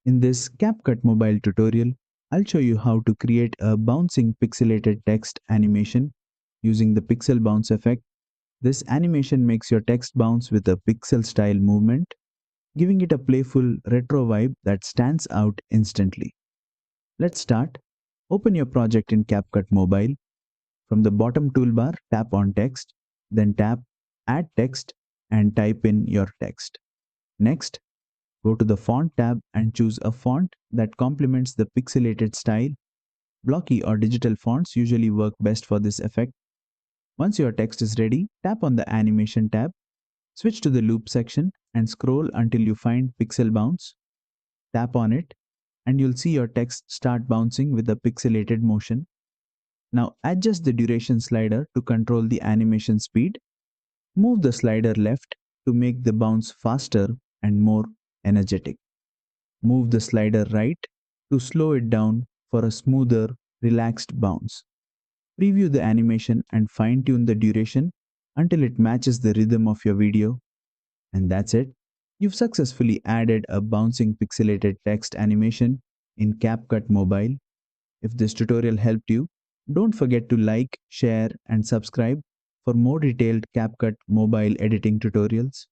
In this CapCut Mobile tutorial, I'll show you how to create a bouncing pixelated text animation using the pixel bounce effect. This animation makes your text bounce with a pixel style movement, giving it a playful retro vibe that stands out instantly. Let's start. Open your project in CapCut Mobile. From the bottom toolbar, tap on text, then tap Add Text and type in your text. Next, go to the Font tab and choose a font that complements the pixelated style. Blocky or digital fonts usually work best for this effect. Once your text is ready, tap on the Animation tab, switch to the Loop section and scroll until you find Pixel Bounce. Tap on it and you'll see your text start bouncing with a pixelated motion. Now adjust the duration slider to control the animation speed. Move the slider left to make the bounce faster and more energetic. Move the slider right to slow it down for a smoother, relaxed bounce. Preview the animation and fine-tune the duration until it matches the rhythm of your video. And that's it. You've successfully added a bouncing pixelated text animation in CapCut Mobile. If this tutorial helped you, don't forget to like, share, and subscribe for more detailed CapCut Mobile editing tutorials.